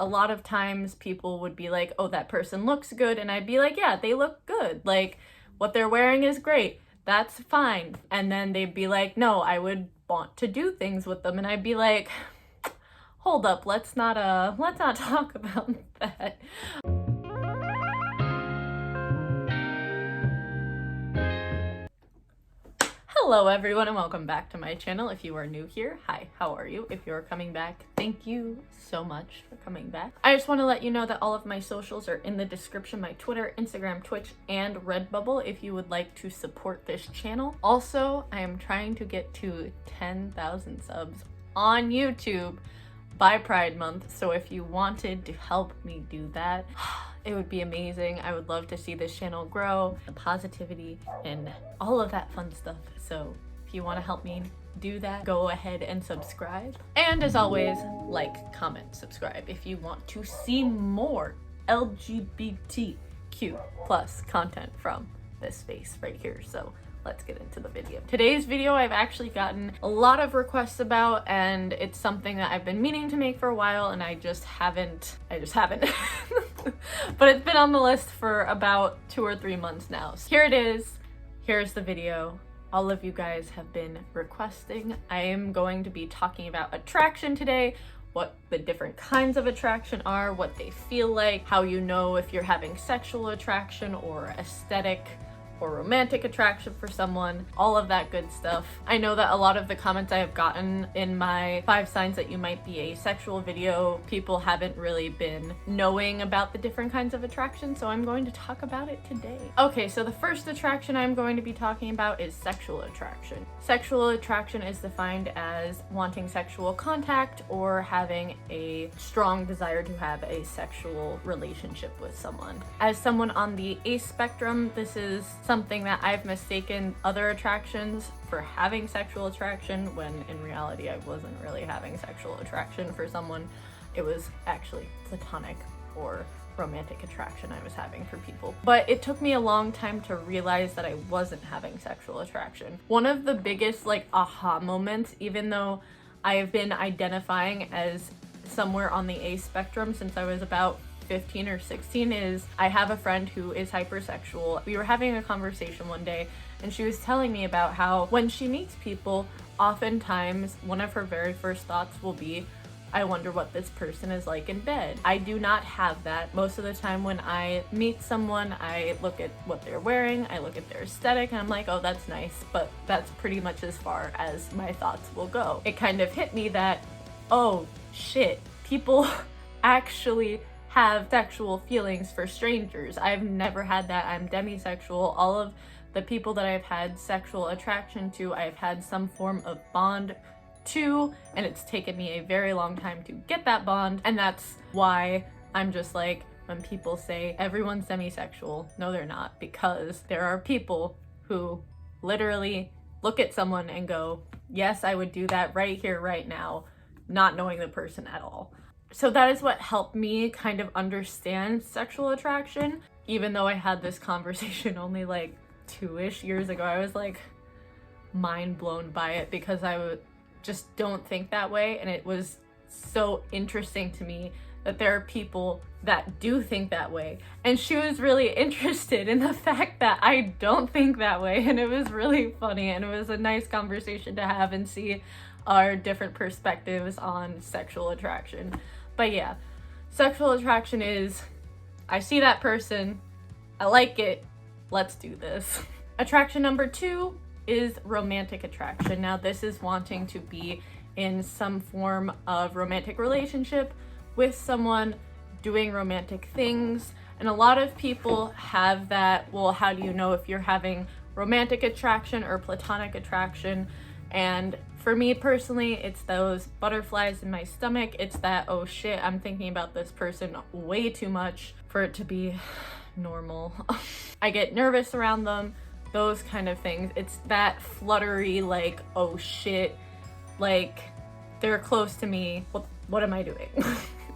A lot of times people would be like, oh, that person looks good, and I'd be like, yeah, they look good. Like, what they're wearing is great. That's fine. And then they'd be like, no, I would want to do things with them. And I'd be like, hold up, let's not talk about that. Hello everyone and welcome back to my channel. If you are new here, hi, how are you? If you're coming back, thank you so much for coming back. I just want to let you know that all of my socials are in the description, my Twitter, Instagram, Twitch, and Redbubble if you would like to support this channel. Also, I am trying to get to 10,000 subs on YouTube by Pride Month, so if you wanted to help me do that, it would be amazing. I would love to see this channel grow, the positivity, and all of that fun stuff. So if you want to help me do that, go ahead and subscribe. And as always, like, comment, subscribe if you want to see more LGBTQ+ content from this space right here. So let's get into the video. Today's video I've actually gotten a lot of requests about, and it's something that I've been meaning to make for a while, and I just haven't. But it's been on the list for about 2 or 3 months now. So here it is. Here's the video. All of you guys have been requesting. I am going to be talking about attraction today, what the different kinds of attraction are, what they feel like, how you know if you're having sexual attraction or aesthetic or romantic attraction for someone, all of that good stuff. I know that a lot of the comments I have gotten in my 5 signs that you might be asexual video, people haven't really been knowing about the different kinds of attraction, so I'm going to talk about it today. Okay, so the first attraction I'm going to be talking about is sexual attraction. Sexual attraction is defined as wanting sexual contact or having a strong desire to have a sexual relationship with someone. As someone on the ace spectrum, this is something that I've mistaken other attractions for having sexual attraction, when in reality I wasn't really having sexual attraction for someone. It was actually platonic or romantic attraction I was having for people. But it took me a long time to realize that I wasn't having sexual attraction. One of the biggest aha moments, even though I've been identifying as somewhere on the ace spectrum since I was about 15 or 16, is I have a friend who is hypersexual. We were having a conversation one day and she was telling me about how when she meets people, oftentimes one of her very first thoughts will be, I wonder what this person is like in bed. I do not have that. Most of the time when I meet someone, I look at what they're wearing, I look at their aesthetic, and I'm like, oh, that's nice, but that's pretty much as far as my thoughts will go. It kind of hit me that, oh shit, people actually have sexual feelings for strangers. I've never had that. I'm demisexual. All of the people that I've had sexual attraction to, I've had some form of bond to, and it's taken me a very long time to get that bond. And that's why I'm just like, when people say everyone's demisexual, no they're not, because there are people who literally look at someone and go, yes, I would do that right here, right now, not knowing the person at all. So that is what helped me kind of understand sexual attraction. Even though I had this conversation only like 2-ish years ago, I was like mind blown by it because I just don't think that way. And it was so interesting to me that there are people that do think that way. And she was really interested in the fact that I don't think that way. And it was really funny, and it was a nice conversation to have and see our different perspectives on sexual attraction. But yeah, sexual attraction is, I see that person, I like it, let's do this. Attraction number 2 is romantic attraction. Now this is wanting to be in some form of romantic relationship with someone, doing romantic things. And a lot of people have that, well, how do you know if you're having romantic attraction or platonic attraction? And for me personally, it's those butterflies in my stomach. It's that, oh shit, I'm thinking about this person way too much for it to be normal. I get nervous around them, those kind of things. It's that fluttery, like, oh shit, like they're close to me. What am I doing?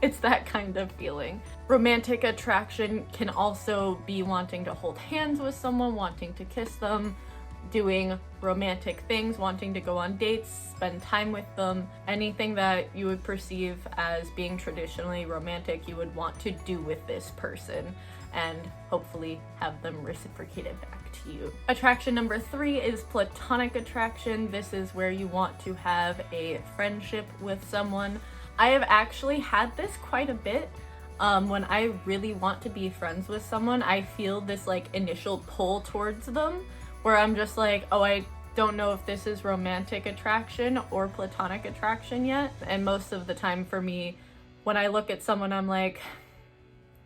It's that kind of feeling. Romantic attraction can also be wanting to hold hands with someone, wanting to kiss them, doing romantic things, wanting to go on dates, spend time with them, anything that you would perceive as being traditionally romantic, you would want to do with this person and hopefully have them reciprocate it back to you. Attraction number 3 is platonic attraction. This is where you want to have a friendship with someone. I have actually had this quite a bit. When I really want to be friends with someone, I feel this like initial pull towards them where I'm just like, oh, I don't know if this is romantic attraction or platonic attraction yet. And most of the time for me, when I look at someone, I'm like,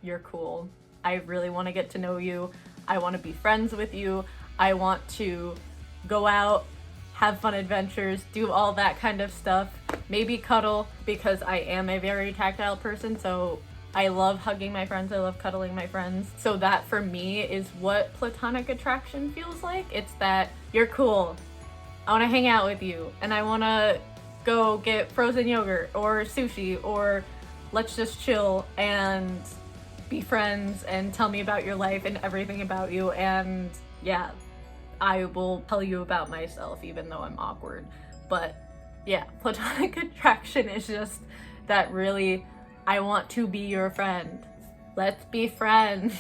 you're cool. I really want to get to know you. I want to be friends with you. I want to go out, have fun adventures, do all that kind of stuff. Maybe cuddle, because I am a very tactile person, so I love hugging my friends, I love cuddling my friends. So that for me is what platonic attraction feels like. It's that you're cool, I wanna hang out with you, and I wanna go get frozen yogurt or sushi, or let's just chill and be friends and tell me about your life and everything about you. And yeah, I will tell you about myself even though I'm awkward. But yeah, platonic attraction is just that really, I want to be your friend. Let's be friends.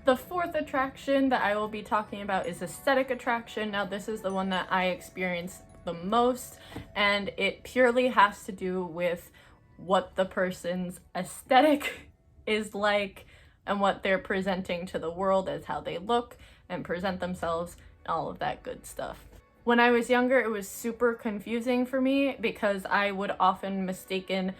The 4th attraction that I will be talking about is aesthetic attraction. Now this is the one that I experience the most, and it purely has to do with what the person's aesthetic is like and what they're presenting to the world as how they look and present themselves, all of that good stuff. When I was younger, it was super confusing for me because I would often mistaken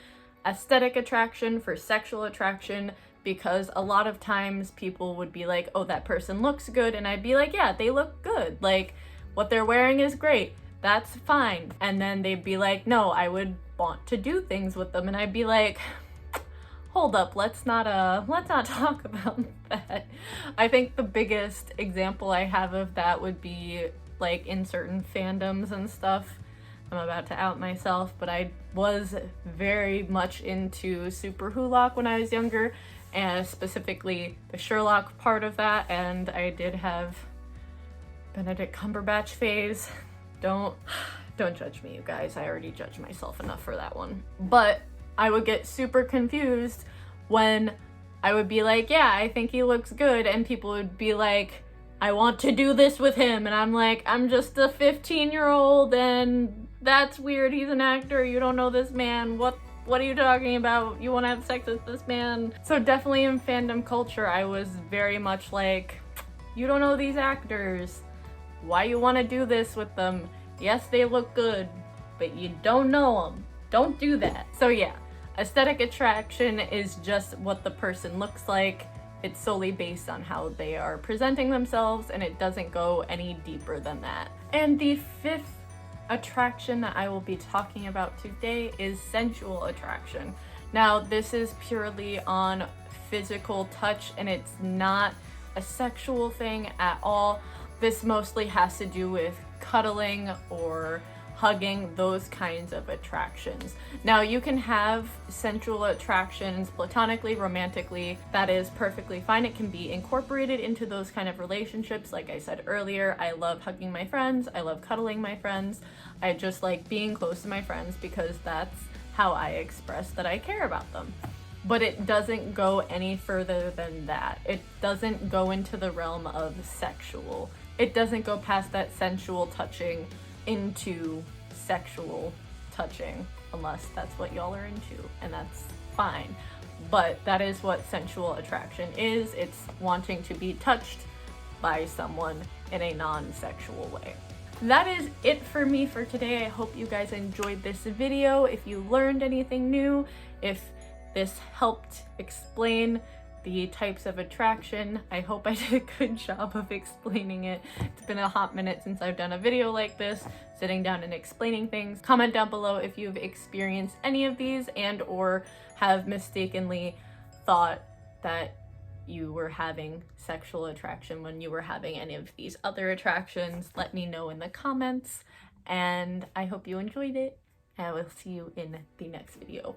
aesthetic attraction for sexual attraction, because a lot of times people would be like, oh, that person looks good, and I'd be like, yeah, they look good, like what they're wearing is great, that's fine. And then they'd be like, no, I would want to do things with them, and I'd be like, hold up, let's not talk about that. I think the biggest example I have of that would be like in certain fandoms and stuff. I'm about to out myself, but I was very much into soooooo when I was younger, and specifically the Sherlock part of that, and I did have Benedict Cumberbatch phase. Don't judge me, you guys. I already judged myself enough for that one. But I would get super confused when I would be like, yeah, I think he looks good, and people would be like, I want to do this with him, and I'm like, I'm just a 15-year-old, and that's weird, he's an actor, you don't know this man, what are you talking about? You want to have sex with this man? So definitely in fandom culture, I was very much like, you don't know these actors, why you want to do this with them? Yes, they look good, but you don't know them. Don't do that. So yeah, aesthetic attraction is just what the person looks like. It's solely based on how they are presenting themselves, and it doesn't go any deeper than that. And the 5th attraction that I will be talking about today is sensual attraction. Now, this is purely on physical touch, and it's not a sexual thing at all. This mostly has to do with cuddling or hugging, those kinds of attractions. Now, you can have sensual attractions platonically, romantically, that is perfectly fine. It can be incorporated into those kind of relationships. Like I said earlier, I love hugging my friends, I love cuddling my friends, I just like being close to my friends because that's how I express that I care about them. But it doesn't go any further than that. It doesn't go into the realm of sexual. It doesn't go past that sensual touching into sexual touching, unless that's what y'all are into, and that's fine. But that is what sensual attraction is. It's wanting to be touched by someone in a non-sexual way. That is it for me for today. I hope you guys enjoyed this video. If you learned anything new, if this helped explain the types of attraction, I hope I did a good job of explaining it. It's been a hot minute since I've done a video like this, sitting down and explaining things. Comment down below if you've experienced any of these and or have mistakenly thought that you were having sexual attraction when you were having any of these other attractions. Let me know in the comments, and I hope you enjoyed it, and I will see you in the next video.